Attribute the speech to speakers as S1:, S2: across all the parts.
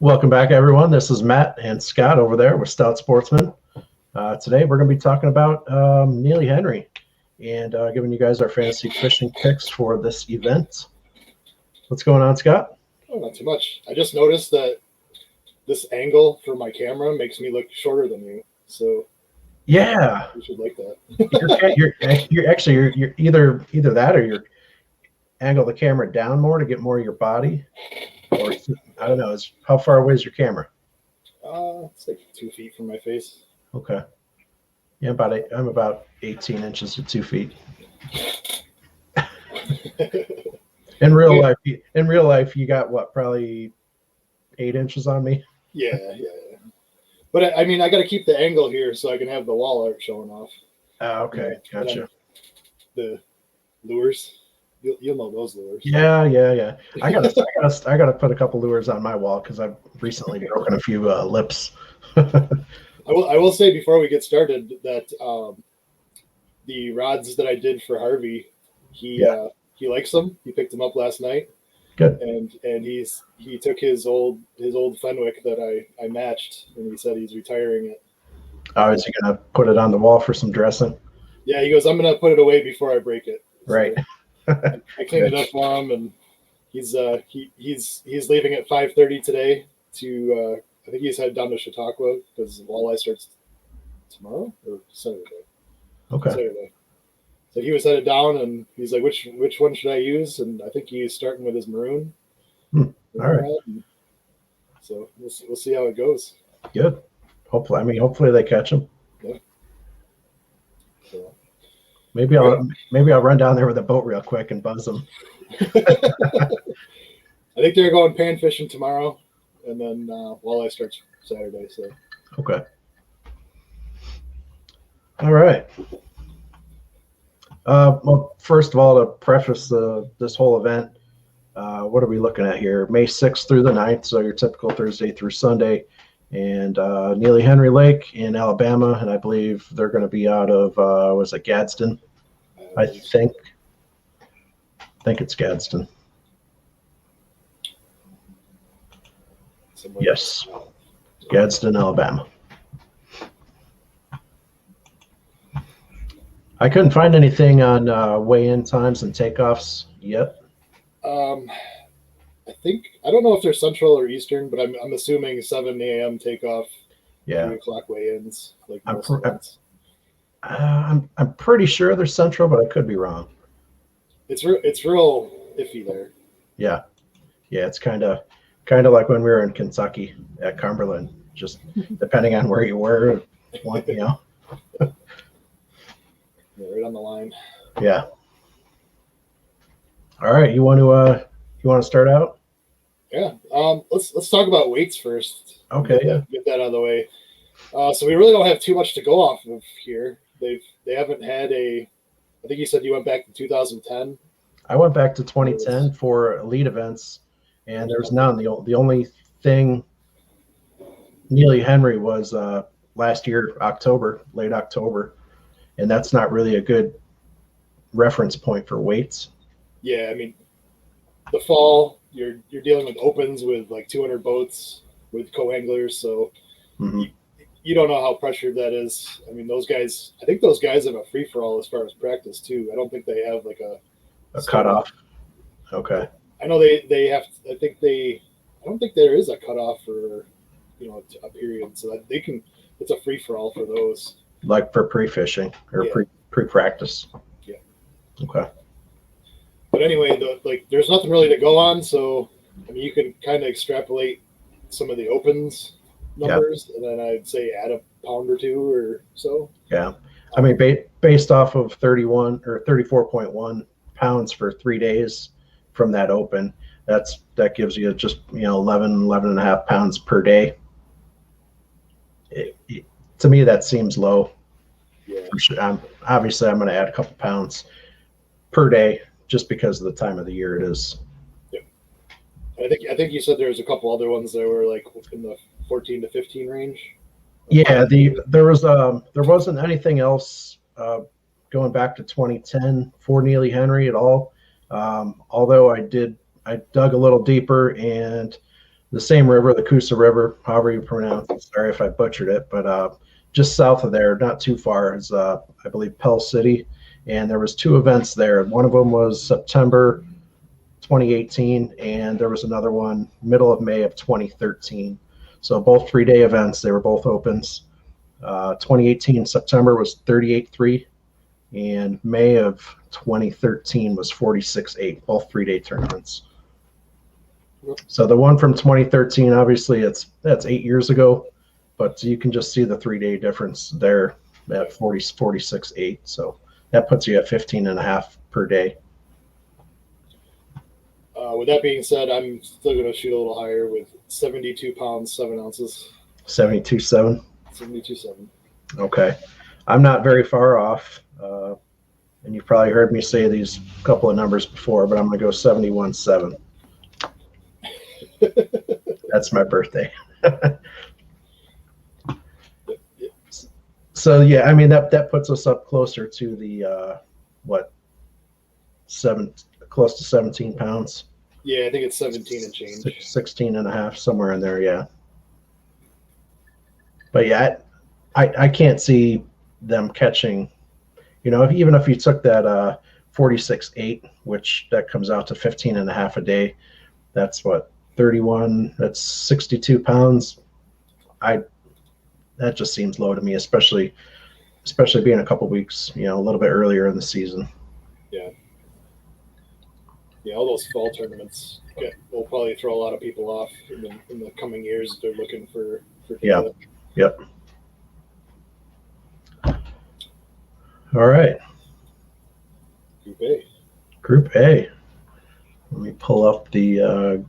S1: Welcome back, everyone. This is Matt and Scott over there with Stout Sportsmen. Today, we're going to be talking about Neely Henry and giving you guys our fantasy fishing picks for this event. What's going on, Scott?
S2: Oh, not too much. I just noticed that this angle for my camera makes me look shorter than you. So
S1: yeah,
S2: you should like that.
S1: you're either that or you're angle the camera down more to get more of your body, or I don't know. How far away is your camera?
S2: It's like 2 feet from my face.
S1: Okay. Yeah, I'm about 18 inches to 2 feet. In real life, you got what? Probably 8 inches on me.
S2: Yeah. But I mean, I got to keep the angle here so I can have the wall art showing off.
S1: Okay, gotcha.
S2: The lures, you'll know those lures.
S1: Yeah. I gotta put a couple lures on my wall because I've recently broken a few lips.
S2: I will say before we get started that the rods that I did for Harvey, he likes them. He picked them up last night.
S1: Good.
S2: And he took his old Fenwick that I matched, and he said he's retiring it.
S1: Oh, is he gonna put it on the wall for some dressing?
S2: Yeah, he goes, I'm gonna put it away before I break it. So
S1: right.
S2: I cleaned it up for him, and he's leaving at 5:30 today to I think he's headed down to Chautauqua because walleye starts tomorrow or Saturday.
S1: Okay.
S2: Saturday. So he was headed down, and he's like, which one should I use? And I think he's starting with his maroon.
S1: All right.
S2: So we'll see how it goes.
S1: Good. Hopefully they catch him.
S2: Yeah. So
S1: maybe I'll run down there with a boat real quick and buzz them.
S2: I think they're going pan fishing tomorrow, and then walleye starts Saturday. So
S1: okay. All right. Well, first of all, to preface this whole event, what are we looking at here? May 6th through the 9th, so your typical Thursday through Sunday, and Neely Henry Lake in Alabama, and I believe they're going to be out of was it Gadsden? I think it's Gadsden. Yes, Gadsden, Alabama. I couldn't find anything on weigh-in times and takeoffs yet.
S2: I don't know if they're Central or Eastern, but I'm assuming 7 a.m. takeoff.
S1: Yeah.
S2: 3 o'clock weigh-ins. Like
S1: I'm pretty sure they're Central, but I could be wrong.
S2: It's real iffy there.
S1: Yeah. It's kind of like when we were in Kentucky at Cumberland. Just depending on where you were,
S2: Yeah, right on the line.
S1: Yeah. All right, you want to start out?
S2: Yeah. Let's talk about weights first.
S1: Okay.
S2: Get that out of the way. So we really don't have too much to go off of here. They haven't had I think you said you went back to 2010.
S1: I went back to 2010 for elite events, and there's none. The only thing Neely Henry was last year, late October. And that's not really a good reference point for weights.
S2: Yeah, I mean, the fall, you're dealing with opens with like 200 boats with co-anglers, so you don't know how pressured that is. I mean, I think those guys have a free-for-all as far as practice, too. I don't think they have like a
S1: cutoff. Okay.
S2: I know they have, I don't think there is a cutoff for, a period, so that it's a free-for-all for those.
S1: Like for pre-fishing or pre-practice.
S2: Yeah.
S1: Okay.
S2: But anyway, there's nothing really to go on, so I mean you can kind of extrapolate some of the opens numbers, and then I'd say add a pound or two or so.
S1: Yeah. I mean, based off of 31 or 34.1 pounds for 3 days from that open, that gives you just 11 and a half pounds per day. To me, that seems low.
S2: Yeah.
S1: Obviously, I'm going to add a couple pounds per day just because of the time of the year it is.
S2: Yeah. I think you said there was a couple other ones that were like in the 14 to 15 range.
S1: Yeah, there wasn't anything else going back to 2010 for Neely Henry at all. Although I dug a little deeper, and the same river, the Coosa River, however you pronounce it. Sorry if I butchered it, but just south of there, not too far, is I believe Pell City, and there was 2 events there. One of them was September 2018, and there was another one middle of May of 2013. So both 3-day events. They were both opens. 2018 September was 38.3, and May of 2013 was 46.8. Both 3-day tournaments. So the one from 2013, obviously, that's 8 years ago, but you can just see the 3-day difference there at 46.8. So that puts you at 15.5 per day.
S2: With that being said, I'm still going to shoot a little higher with 72 pounds, 7 ounces.
S1: 72.7.
S2: 72.7.
S1: Okay. I'm not very far off. And you've probably heard me say these couple of numbers before, but I'm going to go 71.7. That's my birthday. So yeah, I mean that puts us up closer to the close to 17 pounds.
S2: Yeah, I think it's 17 and change.
S1: 16 and a half, somewhere in there, yeah. But yeah, I can't see them catching, even if you took that 46.8, which that comes out to 15 and a half a day, that's what, 31, that's 62 pounds. That just seems low to me, especially being a couple weeks, a little bit earlier in the season.
S2: Yeah. Yeah, all those fall tournaments will probably throw a lot of people off in the coming years if they're looking for
S1: data. Yep. All right. Group A. Let me pull up the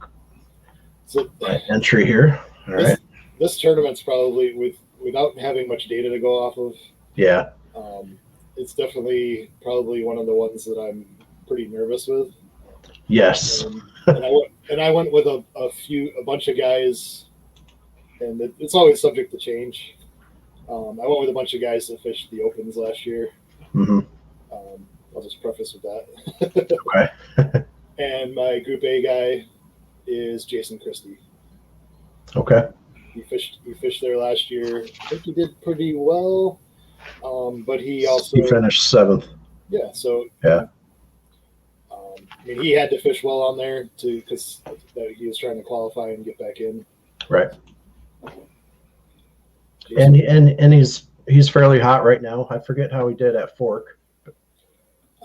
S1: entry here. All right.
S2: This tournament's probably without having much data to go off of.
S1: Yeah.
S2: It's definitely probably one of the ones that I'm pretty nervous with.
S1: Yes.
S2: And I went with a bunch of guys, and it's always subject to change. I went with a bunch of guys that fished the opens last year.
S1: Mm-hmm.
S2: I'll just preface with that.
S1: Okay.
S2: And my Group A guy is Jason Christie.
S1: Okay.
S2: He fished there last year. I think he did pretty well, but he
S1: finished 7th.
S2: Yeah. So
S1: yeah.
S2: I mean, he had to fish well on there because he was trying to qualify and get back in.
S1: Right. And he's fairly hot right now. I forget how he did at Fork.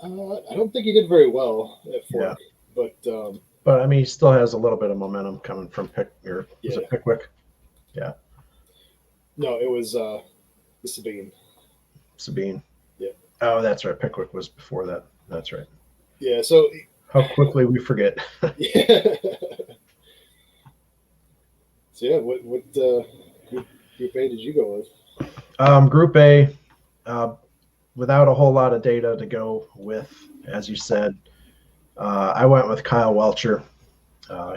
S2: I don't think he did very well at Fork,
S1: but I mean, he still has a little bit of momentum coming from Was it Pickwick? Yeah.
S2: No, it was Sabine.
S1: Sabine.
S2: Yeah.
S1: Oh, that's right. Pickwick was before that. That's right.
S2: Yeah. So
S1: how quickly we forget.
S2: Yeah. So yeah, what Group A did you go with?
S1: Group A, without a whole lot of data to go with, as you said, I went with Kyle Welcher.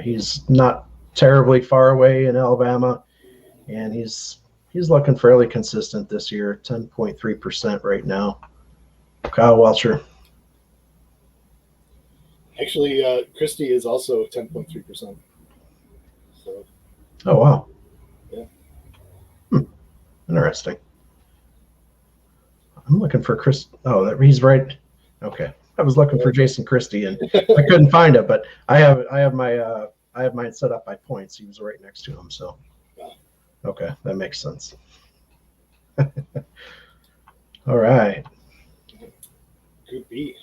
S1: He's not terribly far away in Alabama, and he's looking fairly consistent this year, 10.3% right now. Kyle Welcher.
S2: Actually, Christie is also 10.3%. So.
S1: Oh wow.
S2: Yeah.
S1: Interesting. I'm looking for Chris. Oh, he's right. Okay. I was looking for Jason Christie and I couldn't find it, but I have mine set up by points. He was right next to him, so okay, that makes sense. All right.
S2: Group B.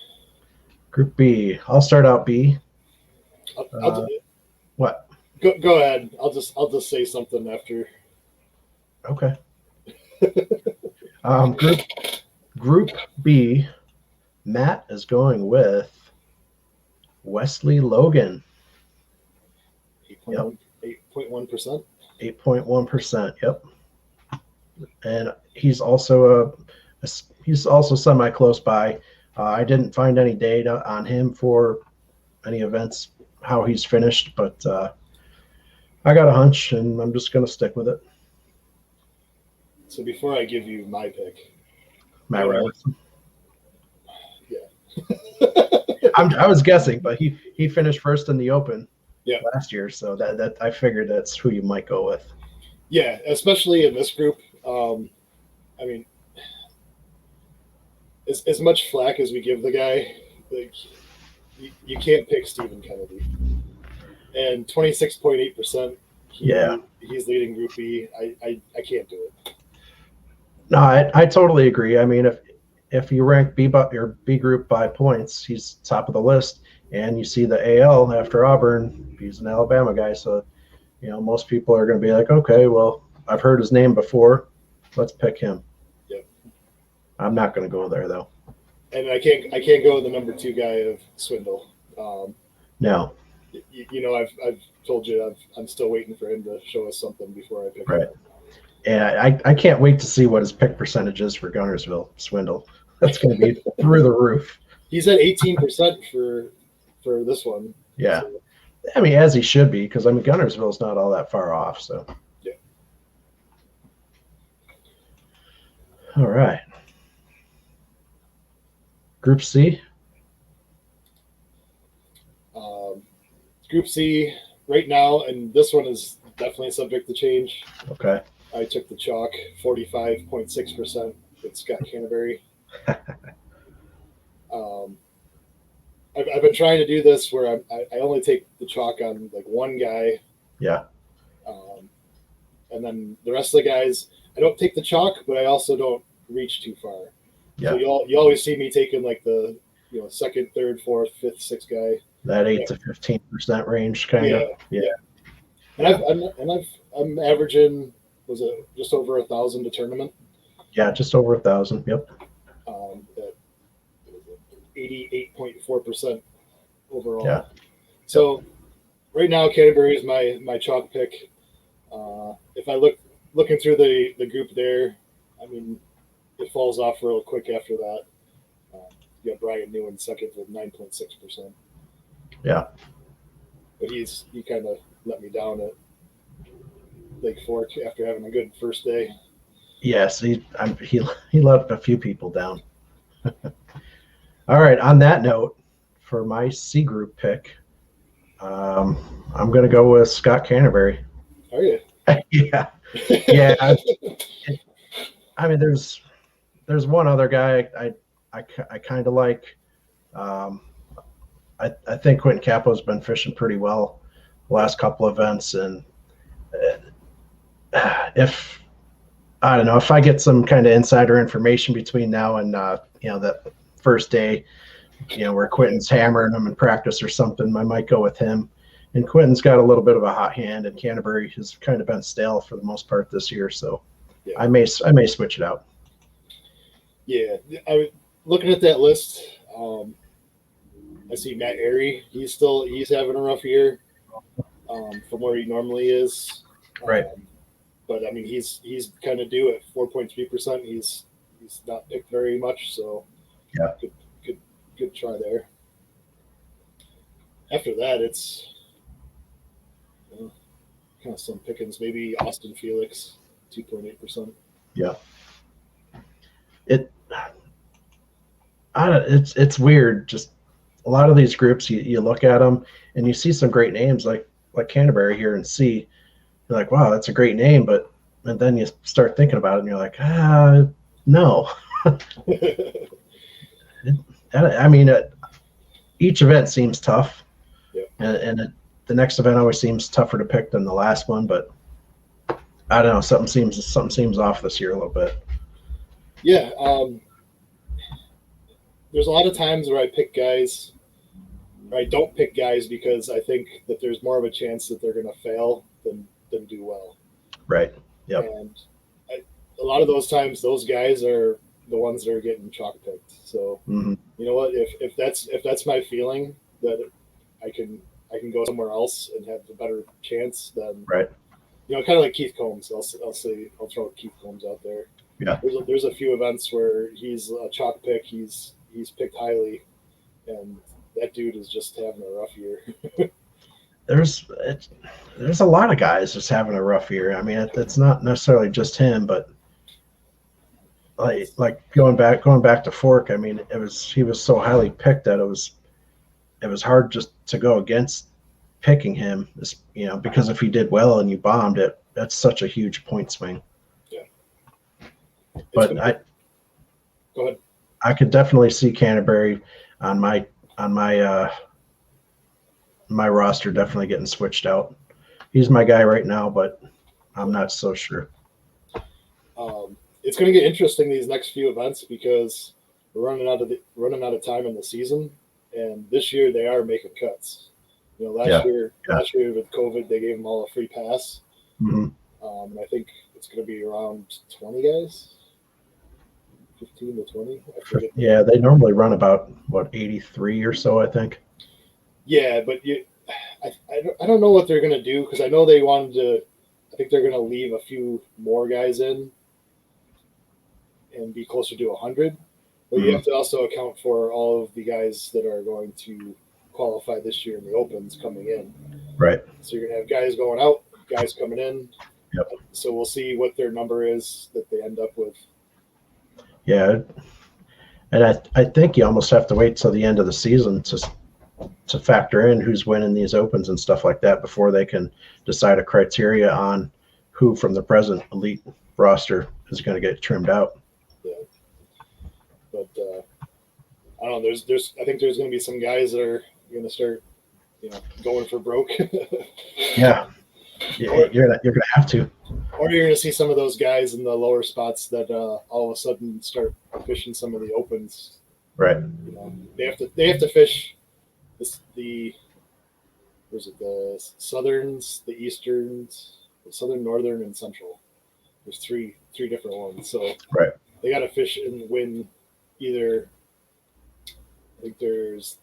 S1: Group B. I'll start out B. What?
S2: Go ahead. I'll just say something after.
S1: Okay. Group B. Matt is going with Wesley Logan.
S2: 8.1%.
S1: 8.1%. Yep. And he's also semi close by. I didn't find any data on him for any events, how he's finished, but I got a hunch, and I'm just going to stick with it.
S2: So before I give you my pick,
S1: Matt Robertson.
S2: Yeah.
S1: I was guessing, but he finished first in the Open, last year. So that I figured that's who you might go with.
S2: Yeah, especially in this group. I mean, as much flack as we give the guy, like you can't pick Stephen Kennedy. And 26.8%,
S1: Yeah.
S2: he's leading Group B. I can't do it.
S1: No, I totally agree. I mean, if you rank your B group by points, he's top of the list. And you see the AL after Auburn, he's an Alabama guy. So, most people are going to be like, okay, well, I've heard his name before. Let's pick him.
S2: Yep.
S1: I'm not going to go there, though.
S2: And I can't go with the number 2 guy of Swindle.
S1: No.
S2: I've told you I'm still waiting for him to show us something before I pick him.
S1: Right. And I can't wait to see what his pick percentage is for Guntersville Swindle. That's going to be through the roof.
S2: He's at 18% for this one.
S1: Yeah. So. I mean, as he should be, because, Guntersville's not all that far off. So.
S2: Yeah.
S1: All right. Group C.
S2: Group C right now, and this one is definitely subject to change.
S1: Okay.
S2: I took the chalk, 45.6% with Scott Canterbury. I've been trying to do this where I only take the chalk on like one guy.
S1: Yeah.
S2: And then the rest of the guys, I don't take the chalk, but I also don't reach too far.
S1: Yeah.
S2: So you always see me taking like the second, third, fourth, fifth, sixth guy.
S1: That 8 to 15% range, kind of. Yeah.
S2: And I'm averaging, was it just over 1,000 a tournament?
S1: Yeah, just over 1,000. Yep.
S2: At 88.4% overall.
S1: Yeah.
S2: So right now, Canterbury is my chalk pick. If I looking through the group there, I mean, it falls off real quick after that. You got Brian New in second with 9.6%.
S1: Yeah.
S2: But he kind of let me down at Lake Fork after having a good first day.
S1: Yes, he let a few people down. All right. On that note, for my C group pick, I'm going to go with Scott Canterbury.
S2: Are you?
S1: Yeah. Yeah. I mean, there's one other guy I kind of like. I think Quentin Capo's been fishing pretty well the last couple of events, and if I get some kind of insider information between now and that first day, where Quentin's hammering him in practice or something, I might go with him. And Quentin's got a little bit of a hot hand, and Canterbury has kind of been stale for the most part this year, so yeah. I may switch it out.
S2: Yeah, looking at that list. I see Matt Airy. He's having a rough year from where he normally is.
S1: Right.
S2: But I mean, he's kind of due at 4.3%. He's not picked very much, so
S1: yeah,
S2: good try there. After that, it's kind of some pickings. Maybe Austin Felix, 2.8%.
S1: Yeah. It's weird. Just a lot of these groups, you look at them and you see some great names like Canterbury here and C. You're like, wow, that's a great name, and then you start thinking about it and you're like, no. I mean, each event seems tough,
S2: yeah.
S1: and the next event always seems tougher to pick than the last one. But I don't know, something seems off this year a little bit.
S2: Yeah, there's a lot of times where I pick guys, or I don't pick guys because I think that there's more of a chance that they're going to fail than do well.
S1: Right. Yep.
S2: And a lot of those times, those guys are the ones that are getting chalk picked. So
S1: mm-hmm.
S2: You know what? If that's my feeling that I can go somewhere else and have a better chance, then
S1: right.
S2: Kind of like Keith Combs. I'll throw Keith Combs out there.
S1: Yeah.
S2: There's a few events where he's a chalk pick. He's picked highly, and that dude is just having a rough year.
S1: There's a lot of guys just having a rough year. I mean, it's not necessarily just him, but like going back to Fork. I mean, he was so highly picked that it was hard just to go against picking him, because if he did well and you bombed it, that's such a huge point swing.
S2: Yeah.
S1: But
S2: go ahead.
S1: I could definitely see Canterbury on my my roster definitely getting switched out. He's my guy right now, but I'm not so sure.
S2: It's going to get interesting these next few events because we're running out of time in the season, and this year they are making cuts. Last year with COVID, they gave them all a free pass.
S1: Mm-hmm.
S2: And I think it's going to be around 20 guys, 15 to 20.
S1: Yeah, they normally run about 83 or so, I think.
S2: Yeah, but I don't know what they're going to do because I know they wanted to. I think they're going to leave a few more guys in and be closer to 100. But you have to also account for all of the guys that are going to qualify this year in the Opens coming in.
S1: Right.
S2: So you're going to have guys going out, guys coming in.
S1: Yep.
S2: So we'll see what their number is that they end up with.
S1: Yeah. And I think you almost have to wait till the end of the season to factor in who's winning these Opens and stuff like that before they can decide a criteria on who from the present elite roster is going to get trimmed out.
S2: Yeah. But I don't know. I think there's going to be some guys that are going to start, going for broke.
S1: Yeah. You're going to have to.
S2: Or you're going to see some of those guys in the lower spots that all of a sudden start fishing some of the Opens.
S1: Right.
S2: They have to fish the Southerns, the Easterns, the Southern, Northern, and Central. There's three different ones. So
S1: right.
S2: They got to fish and win either. I think there's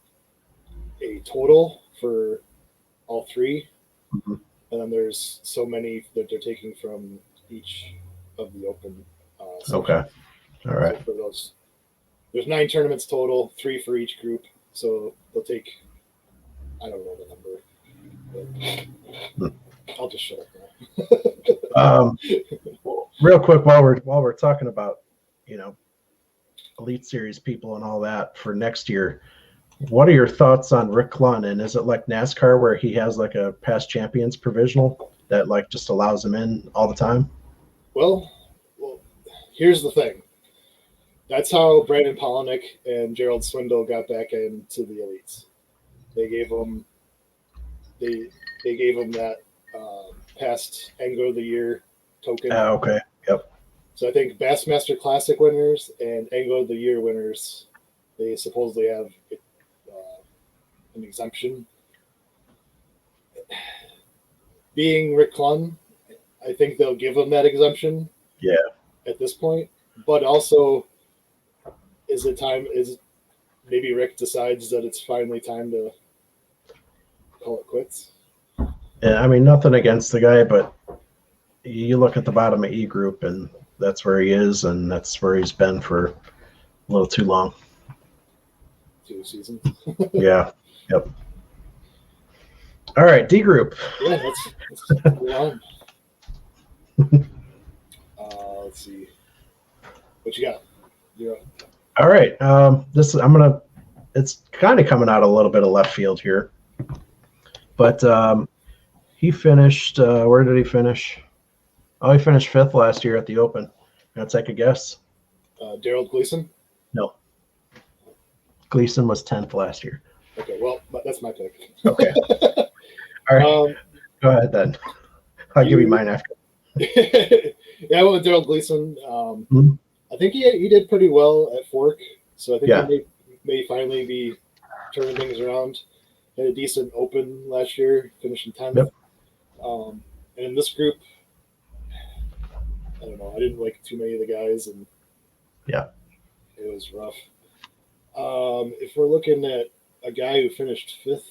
S2: a total for all three.
S1: Mm-hmm.
S2: And then there's so many that they're taking from each of the Open.
S1: Okay. All right.
S2: So for those, there's 9 tournaments total, 3 for each group. So they'll take, I don't know the number, but I'll just shut up now.
S1: Real quick, while we're talking about, Elite Series people and all that for next year, what are your thoughts on Rick Clunn? And is it like NASCAR where he has like a past champions provisional that like just allows him in all the time?
S2: Well, here's the thing. That's how Brandon Polnick and Gerald Swindle got back into the elites. They gave them that past Angler of the Year token.
S1: Okay. Yep.
S2: So I think Bassmaster Classic winners and Angler of the Year winners, they supposedly have an exemption. Being Rick Clunn, I think they'll give them that exemption.
S1: Yeah.
S2: At this point, but also, is maybe Rick decides that it's finally time to call it quits?
S1: Yeah, I mean, nothing against the guy, but you look at the bottom of E group and that's where he is, and that's where he's been for a little too long.
S2: 2 seasons.
S1: Yeah. Yep. All right, D group.
S2: Yeah, let's move on. Let's see. What you got? You're up.
S1: All right. It's kind of coming out a little bit of left field here, but he finished. Where did he finish? Oh, he finished 5th last year at the Open. Let's take a guess.
S2: Daryl Gleason?
S1: No. Gleason was 10th last year.
S2: Okay, well, that's my pick.
S1: Okay. All right. Go ahead then. I'll give you mine after.
S2: Yeah, I went with Daryl Gleason. I think he did pretty well at Fork, so I think he may finally be turning things around. Had a decent Open last year, finishing 10th.
S1: Yep.
S2: And in this group, I don't know. I didn't like too many of the guys, and it was rough. If we're looking at a guy who finished 5th,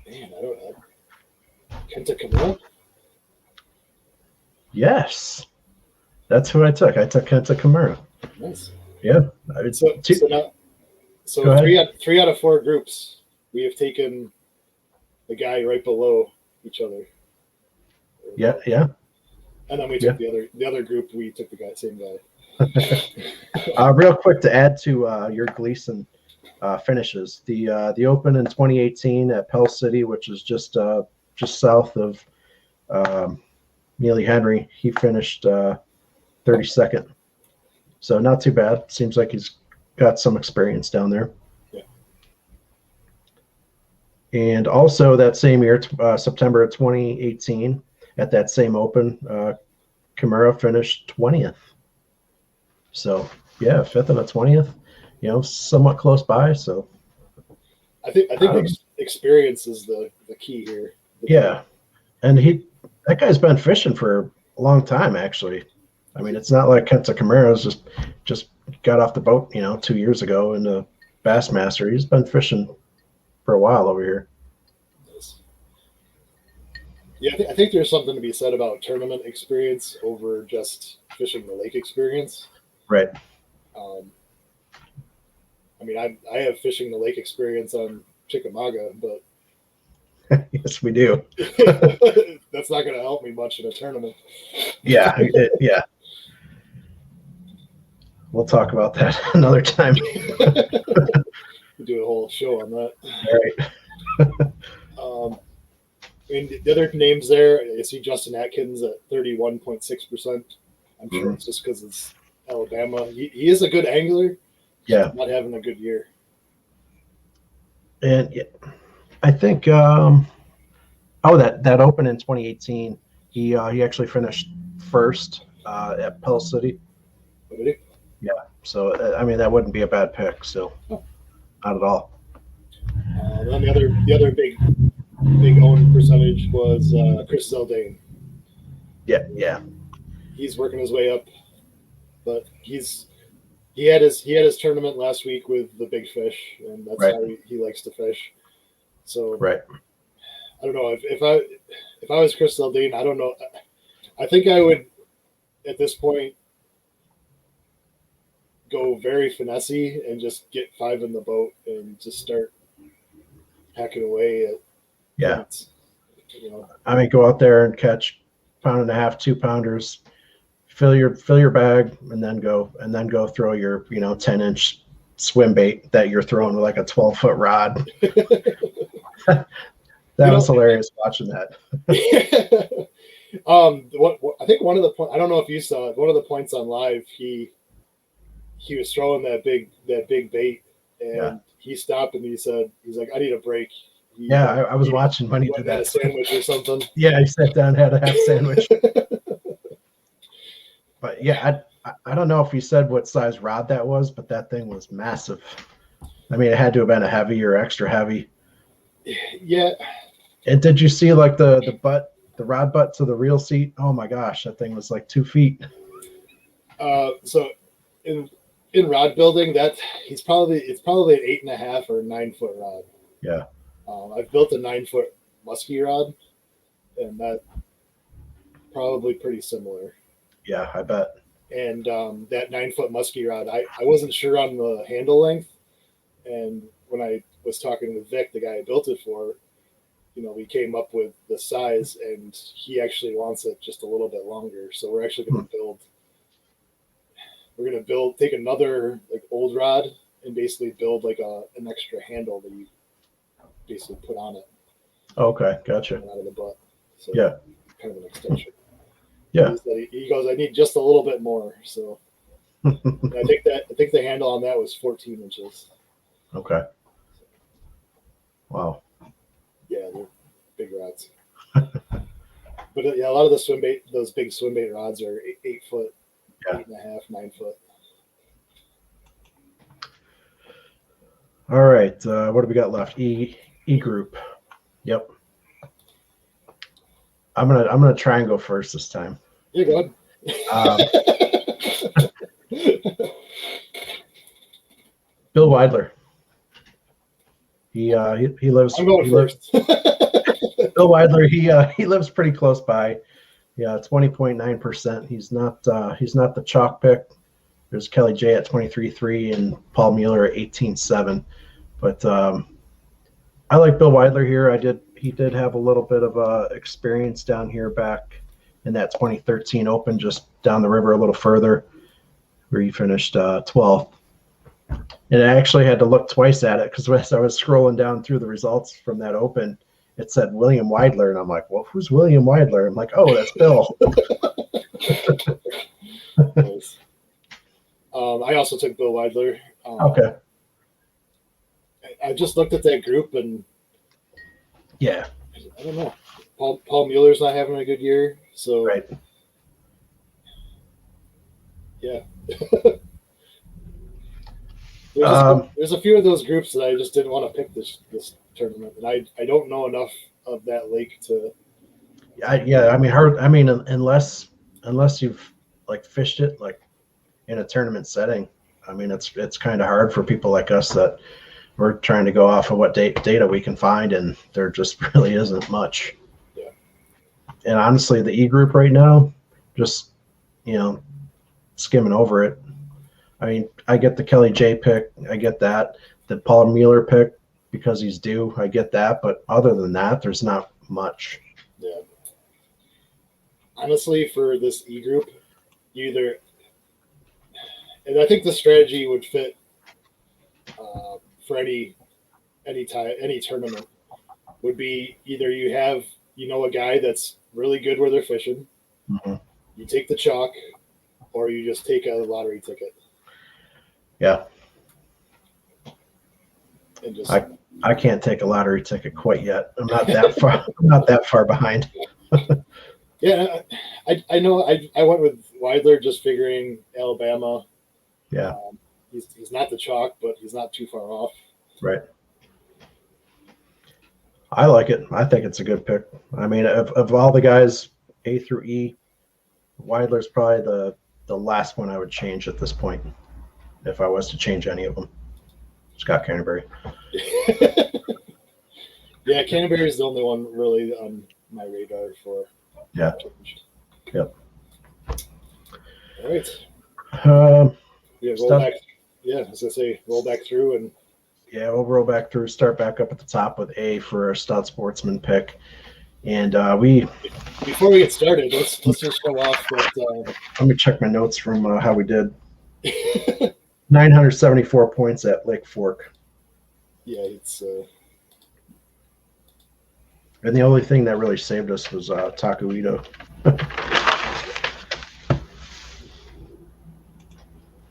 S2: man, I don't know. Kenta Kimura?
S1: Yes. That's who I took. I took Kenta Kimura.
S2: Nice.
S1: Yeah.
S2: So 3 out of 4 groups, we have taken the guy right below each other.
S1: Yeah, yeah.
S2: And then we took the other group. We took the same guy.
S1: Real quick to add to your Gleason finishes. The Open in 2018 at Pell City, which is just south of Neely Henry, he finished 32nd. So not too bad. Seems like he's got some experience down there.
S2: Yeah.
S1: And also that same year, September of 2018, at that same Open, Kimura finished 20th. So yeah, 5th and a 20th, somewhat close by. So
S2: I think experience is the key here.
S1: Yeah, and that guy's been fishing for a long time, actually. I mean, it's not like Kenta Kimura's just got off the boat, 2 years ago in the Bassmaster. He's been fishing for a while over here.
S2: Yeah, I think there's something to be said about tournament experience over just fishing the lake experience.
S1: Right.
S2: I mean, I have fishing the lake experience on Chickamauga, but
S1: yes, we do.
S2: That's not going to help me much in a tournament.
S1: Yeah, yeah. We'll talk about that another time.
S2: We'll do a whole show on that.
S1: All right.
S2: And the other names there, I see Justin Atkins at 31.6%. I'm sure it's just because it's Alabama. He is a good angler.
S1: Yeah.
S2: Not having a good year.
S1: And I think that Open in 2018, he actually finished first at Pell City.
S2: What did he?
S1: Yeah. So I mean, that wouldn't be a bad pick. So not at all.
S2: Then the other big own percentage was Chris Zaldane.
S1: Yeah.
S2: He's working his way up, but he had his tournament last week with the big fish, and that's how he likes to fish. So
S1: right.
S2: I don't know if I was Chris Zaldane, I don't know. I think I would at this point go very finessey and just get 5 in the boat and just start hacking away at.
S1: Yeah. I mean, go out there and catch 1.5 pound, 2 pounders, fill your bag, and then go throw your 10-inch swim bait that you're throwing with like a 12-foot rod. That was hilarious watching that.
S2: I think one of the I don't know if you saw it, one of the points on live, he was throwing that big bait, and he stopped and he's like, I need a break.
S1: I was watching when he did that.
S2: A sandwich or something.
S1: Yeah, he sat down, had a half sandwich. But yeah, I don't know if he said what size rod that was, but that thing was massive. I mean, it had to have been a heavy or extra heavy.
S2: Yeah.
S1: And did you see like the rod butt to the reel seat? Oh my gosh, that thing was like 2 feet.
S2: So in rod building, it's probably an 8.5 or 9 foot rod.
S1: Yeah.
S2: I've built a 9 foot musky rod, and that probably pretty similar.
S1: Yeah, I bet.
S2: And that 9 foot musky rod, I wasn't sure on the handle length, and when I was talking with Vic, the guy I built it for, we came up with the size, and he actually wants it just a little bit longer. So we're actually going to take another like old rod and basically build like an extra handle that you basically put on it.
S1: Okay, gotcha.
S2: Out of the butt. So
S1: yeah,
S2: kind of an extension.
S1: Yeah.
S2: He goes, I need just a little bit more. So I think the handle on that was 14 inches.
S1: Okay. Wow.
S2: Yeah, they're big rods. But a lot of those big swim bait rods are 8 foot, 8.5, 9 foot.
S1: All right. What do we got left? E group. Yep. I'm gonna try and go first this time.
S2: You're good.
S1: Bill Weidler. He lives.
S2: I'm going first.
S1: Bill Weidler. He lives pretty close by. Yeah, 20.9%. He's not the chalk pick. There's Kelly J at 23.3 and Paul Mueller at 18.7. But I like Bill Weidler here. He did have a little bit of experience down here back in that 2013 Open, just down the river a little further, where he finished 12th. And I actually had to look twice at it because as I was scrolling down through the results from that Open, it said William Weidler, and I'm like, well, who's William Weidler? I'm like, oh, that's Bill.
S2: Nice. I also took Bill Weidler.
S1: Okay.
S2: I just looked at that group, and
S1: Yeah.
S2: I don't know. Paul Mueller's not having a good year, so
S1: Right.
S2: yeah. There's a few of those groups that I just didn't want to pick this tournament, and I don't know enough of that lake to.
S1: I mean, unless you've like fished it like in a tournament setting, I mean, it's kind of hard for people like us that we're trying to go off of what data we can find, and there just really isn't much.
S2: Yeah.
S1: And honestly, the E group right now, just skimming over it. I mean, I get the Kelly J pick, I get that. The Paul Mueller pick because he's due, I get that. But other than that, there's not much.
S2: Yeah. Honestly, for this E group, and I think the strategy would fit for any tournament would be either you have a guy that's really good where they're fishing, you take the chalk, or you just take a lottery ticket.
S1: Yeah.
S2: And just
S1: I can't take a lottery ticket quite yet. I'm not that far. I'm not that far behind.
S2: Yeah, I know. I went with Weidler just figuring Alabama.
S1: Yeah.
S2: He's not the chalk, but he's not too far off.
S1: Right. I like it. I think it's a good pick. I mean, of all the guys A through E, Weidler's probably the last one I would change at this point if I was to change any of them. Scott Canterbury.
S2: Yeah, Canterbury is the only one really on my radar for.
S1: Yeah. Yep.
S2: All right. Yeah, roll back. Yeah, as I say, roll back through and.
S1: Yeah, we'll roll back through. Start back up at the top with A for a Stout Sportsman pick, and we.
S2: Before we get started, let's just show off that.
S1: Let me check my notes from how we did. 974 points at Lake Fork.
S2: Yeah, it's.
S1: And the only thing that really saved us was Taku Ito.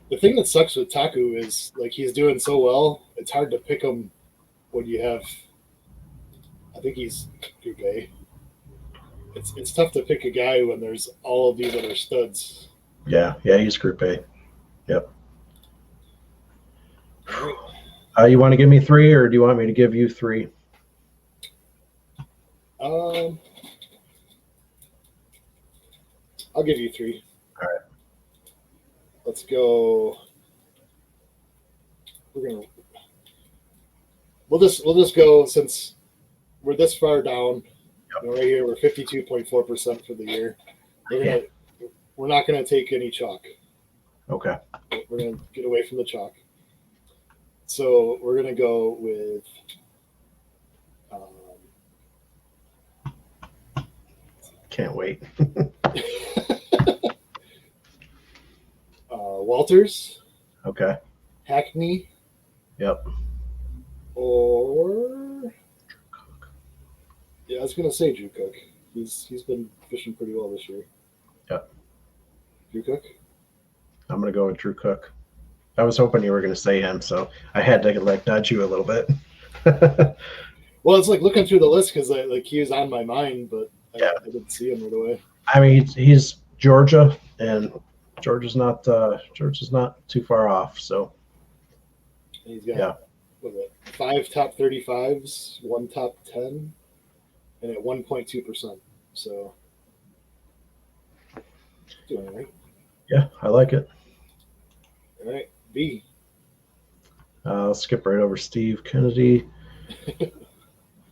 S2: The thing that sucks with Taku is like he's doing so well. It's hard to pick him when you have. I think he's Group A. It's tough to pick a guy when there's all of these other studs.
S1: Yeah, he's Group A. Yep.
S2: All right.
S1: You want to give me 3, or do you want me to give you 3?
S2: I'll give you 3.
S1: All right.
S2: Let's go. We'll just go since we're this far down.
S1: Yep.
S2: Right here, we're 52.4% for the year. We're not gonna take any chalk.
S1: Okay.
S2: We're gonna get away from the chalk. So we're gonna go with.
S1: Can't wait.
S2: Walters.
S1: Okay.
S2: Hackney.
S1: Yep.
S2: Or. Yeah, I was gonna say Drew Cook. He's been fishing pretty well this year.
S1: Yep.
S2: Drew Cook.
S1: I'm gonna go with Drew Cook. I was hoping you were gonna say him, so I had to nudge you a little bit.
S2: Well, it's like looking through the list because he was on my mind, but
S1: yeah.
S2: I didn't see him right away.
S1: I mean, he's Georgia, and Georgia's not too far off. So
S2: he's got 5 top 35s, 1 top 10, and at 1.2%. So doing it right.
S1: Yeah, I like it.
S2: All right, B.
S1: I'll skip right over Steve Kennedy.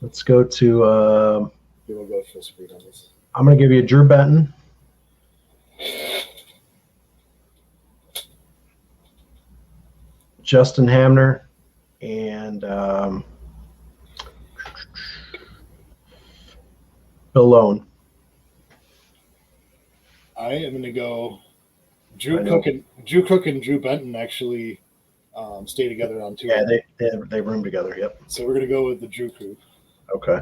S1: Let's go to.
S2: We'll go full speed on this.
S1: I'm going to give you Drew Benton. Justin Hamner, and Bill Lone.
S2: I am going to go Drew Cook and Drew Benton actually stay together on tour.
S1: Yeah, they room together. Yep.
S2: So we're gonna go with the Drew crew.
S1: Okay.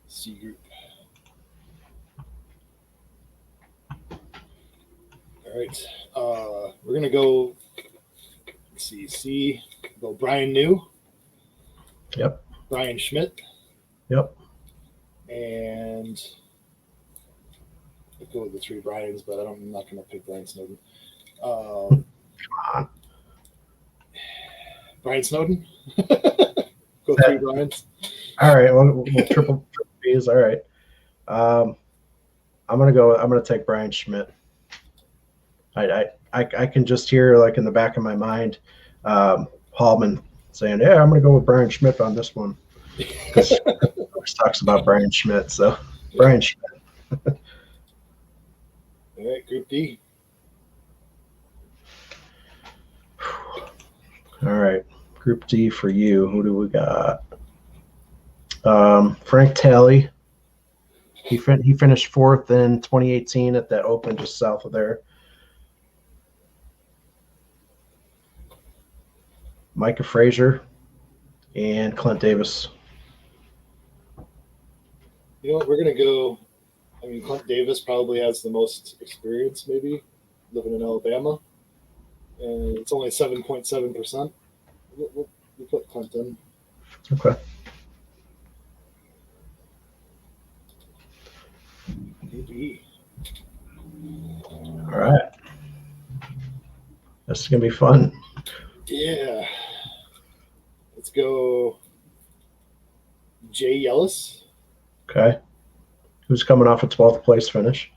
S2: C group. All right. We're gonna go. Let's see. C. Go Brian New.
S1: Yep.
S2: Brian Schmidt.
S1: Yep.
S2: And I'll go with the 3 Brians, but I'm not gonna pick Brian Snowden.
S1: Come on.
S2: Brian Snowden. Go 3 Brians.
S1: All right. We'll triple B's. All right. I'm gonna take Brian Schmidt. I can just hear, like, in the back of my mind, Hallman saying, "Yeah, I'm gonna go with Brian Schmidt on this one," because he talks about Brian Schmidt. So Brian Schmidt.
S2: All right, Group D.
S1: All right, Group D for you. Who do we got? Frank Talley. He finished 4th in 2018 at that Open just south of there. Micah Frazier and Clint Davis.
S2: You know what? We're gonna go. I mean, Clint Davis probably has the most experience, maybe living in Alabama, and it's only 7.7%. We'll put Clint in.
S1: Okay.
S2: Maybe.
S1: All right. This is gonna be fun.
S2: Yeah. Let's go. Jay Yellis.
S1: Okay. Who's coming off a 12th place finish?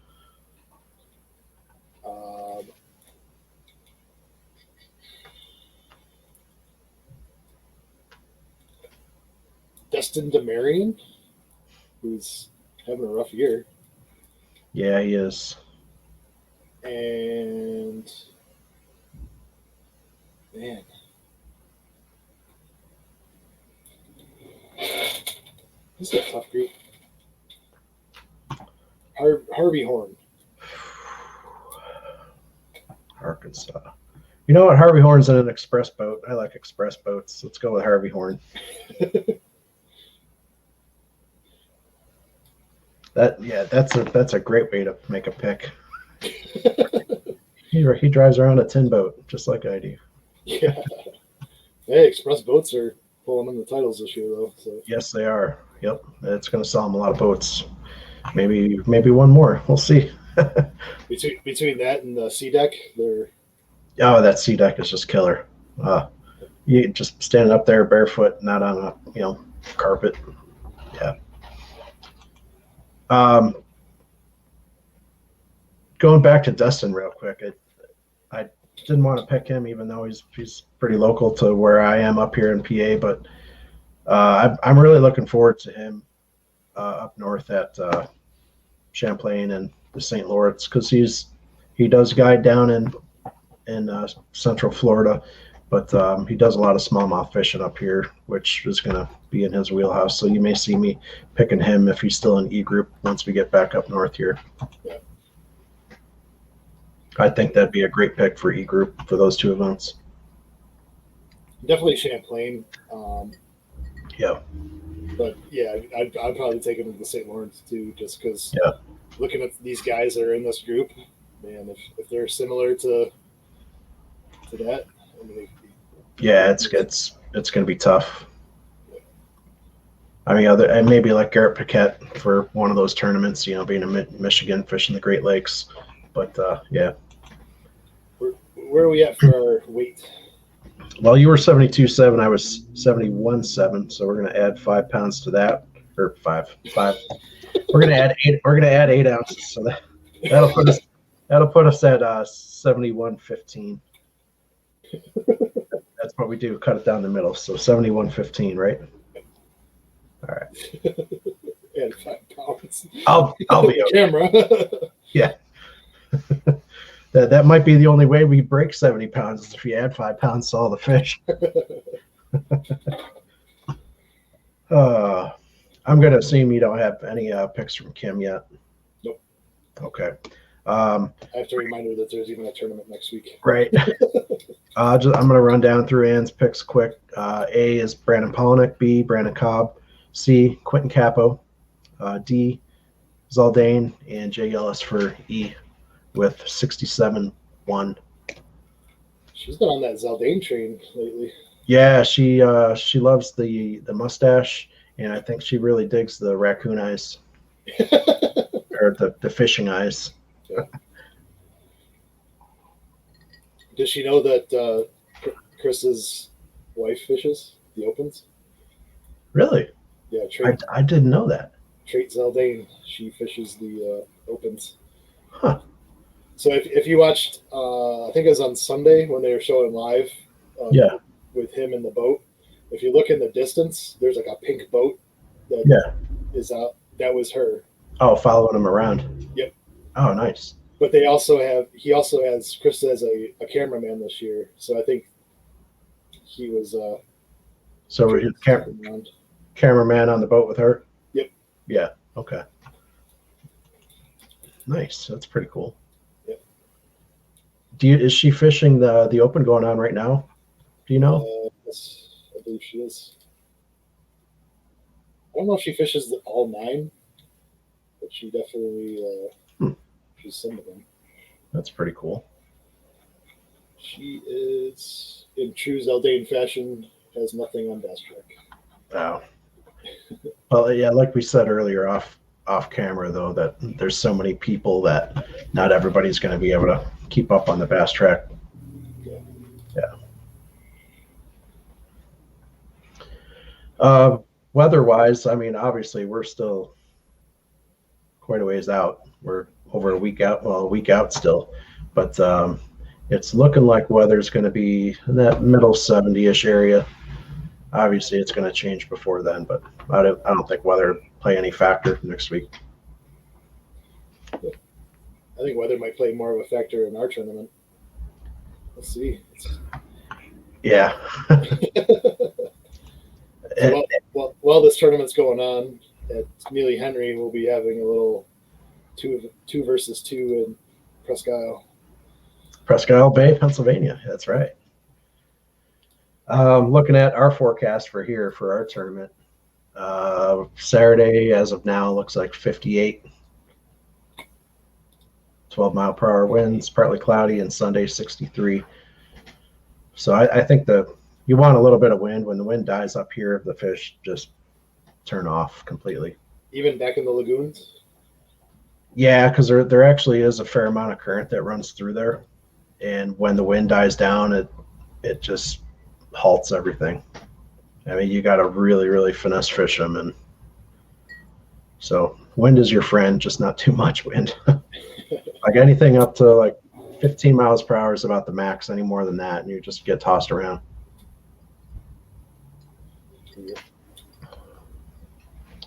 S2: Destin DeMarion, who's having a rough year.
S1: Yeah, he is.
S2: And man, this is a tough group. Harvey Horn.
S1: Arkansas. You know what? Harvey Horn's in an express boat. I like express boats. Let's go with Harvey Horn. That's a great way to make a pick. He drives around a tin boat just like I do.
S2: Yeah. Hey, express boats are pulling in the titles this year, though. So.
S1: Yes, they are. Yep, it's going to sell them a lot of boats. Maybe one more. We'll see.
S2: between that and the C deck, they're.
S1: Oh, that C deck is just killer. You just standing up there barefoot, not on a carpet. Yeah. Going back to Dustin real quick, I didn't want to pick him, even though he's pretty local to where I am up here in PA. But I'm really looking forward to him up north at Champlain and the St. Lawrence, because he does guide down in Central Florida, but he does a lot of smallmouth fishing up here, which is going to be in his wheelhouse. So you may see me picking him if he's still in E group once we get back up north here.
S2: Yeah.
S1: I think that'd be a great pick for E group for those 2 events.
S2: Definitely Champlain.
S1: Yeah.
S2: But yeah, I'd probably take him to the St. Lawrence too, just because.
S1: Yeah.
S2: Looking at these guys that are in this group, man, if they're similar to that, I mean,
S1: yeah, it's going to be tough. I mean, and maybe like Garrett Paquette for one of those tournaments, being in Michigan, fishing the Great Lakes. But yeah.
S2: Where are we at for our weight?
S1: Well, you were 72.7. I was 71.7. So we're going to add 5 pounds to that, or five. We're going to add 8. We're going to add 8 ounces. So that'll put us at 71.15. That's what we do. Cut it down the middle. So 71.15, right? All right.
S2: Add 5 pounds.
S1: I'll be okay.
S2: Camera.
S1: Yeah. That might be the only way we break 70 pounds is if you add 5 pounds to all the fish. I'm going to assume you don't have any picks from Kim yet.
S2: Nope.
S1: Okay.
S2: I have to remind her that there's even a tournament next week.
S1: Right. I'm going to run down through Ann's picks quick. A is Brandon Polnick. B, Brandon Cobb. C, Quentin Capo. D, Zaldane. And Jay Ellis for E with 67-1.
S2: She's been on that Zaldane train lately.
S1: Yeah, she loves the mustache, and I think she really digs the raccoon eyes or the fishing eyes.
S2: Yeah. Does she know that Chris's wife fishes the opens?
S1: Really?
S2: Yeah,
S1: I didn't know that.
S2: Trait Zaldane. She fishes the opens.
S1: Huh.
S2: So if you watched, I think it was on Sunday when they were showing live.
S1: Yeah.
S2: With him in the boat. If you look in the distance, there's like a pink boat that is out. That was her.
S1: Oh, following him around.
S2: Yep.
S1: Oh, nice.
S2: But he also has Chris as a cameraman this year. So I think he was
S1: so we're his cameraman on the boat with her?
S2: Yep.
S1: Yeah. Okay. Nice. That's pretty cool.
S2: Yep.
S1: Is she fishing the open going on right now? Do you know?
S2: Yes, I believe she is. I don't know if she fishes all 9, but she definitely she's some of them.
S1: That's pretty cool.
S2: She is, in true Zaldane fashion, has nothing on Bass Track.
S1: Wow. Well, yeah, like we said earlier off camera, though, that there's so many people that not everybody's going to be able to keep up on the Bass Track. Weather-wise, I mean, obviously, we're still quite a ways out. We're over a week out still. But it's looking like weather's going to be in that middle 70-ish area. Obviously, it's going to change before then, but I don't think weather play any factor next week.
S2: I think weather might play more of a factor in our tournament. Let's see.
S1: Yeah.
S2: So while this tournament's going on at Neely Henry, we'll be having a little two versus two in Presque Isle.
S1: Presque Isle Bay, Pennsylvania. That's right. Looking at our forecast for our tournament, Saturday as of now looks like 58, 12-mile-per-hour winds, partly cloudy, and Sunday 63. So I think you want a little bit of wind. When the wind dies up here, the fish just turn off completely.
S2: Even back in the lagoons?
S1: Yeah, because there actually is a fair amount of current that runs through there, and when the wind dies down, it just halts everything. I mean, you got to really, really finesse fish them, and so wind is your friend, just not too much wind. Like anything up to like 15 miles per hour is about the max. Any more than that, and you just get tossed around.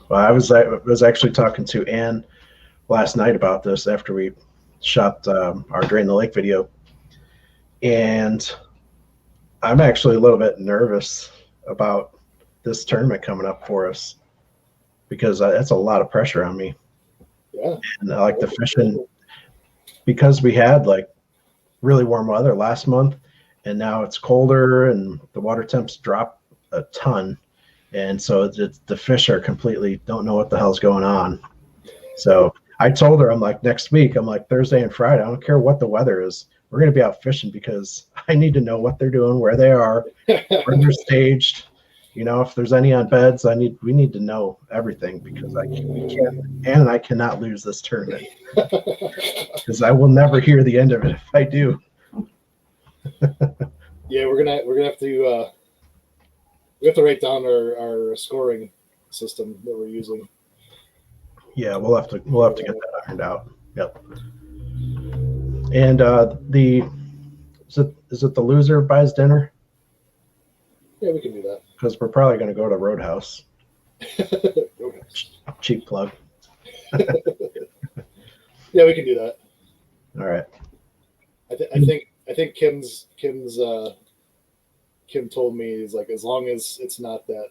S1: Well, I was actually talking to Ann last night about this after we shot our Drain the Lake video, and I'm actually a little bit nervous about this tournament coming up for us because that's a lot of pressure on me.
S2: Yeah.
S1: And I like the fishing because we had like really warm weather last month, and now it's colder and the water temps drop a ton. And so the fish are completely don't know what the hell's going on. So I told her, I'm like, next week, I'm like, Thursday and Friday, I don't care what the weather is. We're going to be out fishing because I need to know what they're doing, where they are, where they're staged. You know, if there's any on beds, we need to know everything because Ann and I cannot lose this tournament because I will never hear the end of it if I do.
S2: Yeah, we're gonna have to we have to write down our scoring system that we're using.
S1: Yeah, we'll have to get that ironed out. Yep. And is it the loser buys dinner?
S2: Yeah, we can do that.
S1: Because we're probably going to go to Roadhouse. Cheap plug.
S2: Yeah, we can do that.
S1: All right.
S2: I think Kim's Kim told me is like as long as it's not that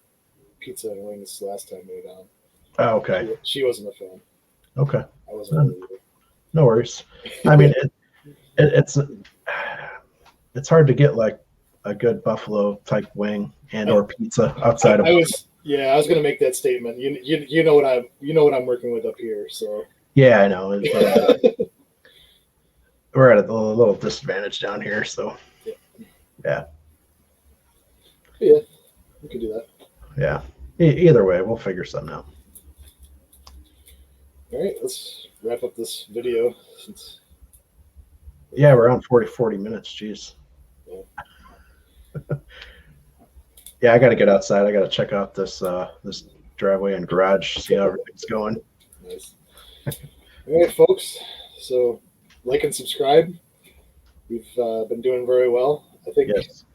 S2: pizza and wings last time we were down.
S1: Oh, okay.
S2: She wasn't a fan.
S1: Okay.
S2: I wasn't really either.
S1: No worries. I mean, it's hard to get like a good buffalo type wing and or pizza outside of.
S2: I was going to make that statement. You know what I'm working with up here. So
S1: Yeah, I know. We're at a little disadvantage down here, so yeah,
S2: we could do that.
S1: yeah. Either way, we'll figure something out.
S2: All right, let's wrap up this video.
S1: Yeah, we're on 40 minutes. Jeez. Yeah, I got to get outside. I got to check out this driveway and garage, see how everything's going.
S2: Nice. All right, folks. So like and subscribe. We've been doing very well. I think
S1: Yes.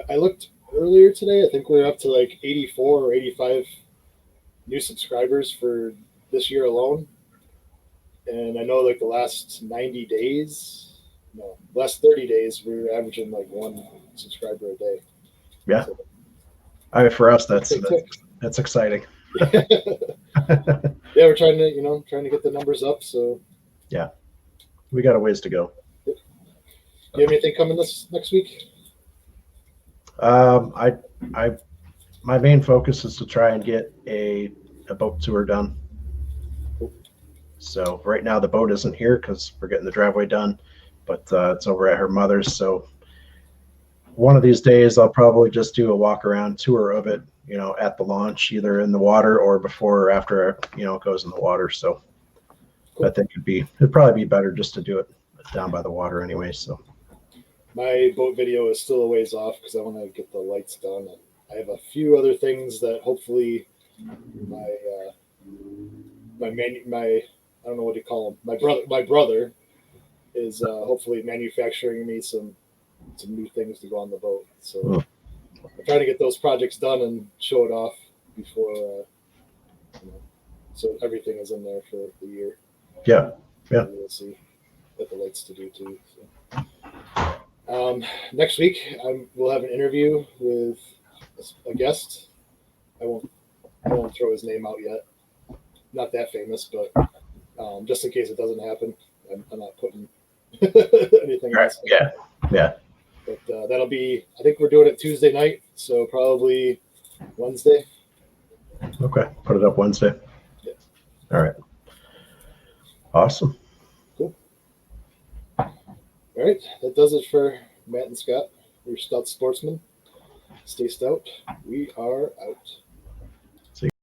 S2: I looked earlier today. I think we're up to like 84 or 85 new subscribers for this year alone. And I know like the last 90 days, no, last 30 days, we were averaging like one subscriber a day.
S1: Yeah.
S2: So,
S1: I mean, for us, that's exciting.
S2: yeah, we're trying to get the numbers up. So
S1: yeah, we got a ways to go.
S2: Do you have anything coming this next week?
S1: I my main focus is to try and get a boat tour done. So right now the boat isn't here because we're getting the driveway done, but it's over at her mother's. So one of these days I'll probably just do a walk around tour of it, at the launch, either in the water or before or after, it goes in the water. So cool. I think it'd probably be better just to do it down by the water anyway. So
S2: my boat video is still a ways off because I want to get the lights done. And I have a few other things that hopefully my I don't know what you call him. My brother is hopefully manufacturing me some new things to go on the boat. So I'm trying to get those projects done and show it off before, so everything is in there for the year.
S1: Yeah.
S2: We'll see what the lights to do too. So. Next week we'll have an interview with a guest. I won't throw his name out yet. Not that famous, but just in case it doesn't happen, I'm not putting anything else.
S1: Yeah.
S2: But that'll be. I think we're doing it Tuesday night, so probably Wednesday.
S1: Okay, put it up Wednesday.
S2: Yeah.
S1: All right. Awesome.
S2: Cool. All right, that does it for Matt and Scott. We're Stout Sportsmen. Stay stout. We are out.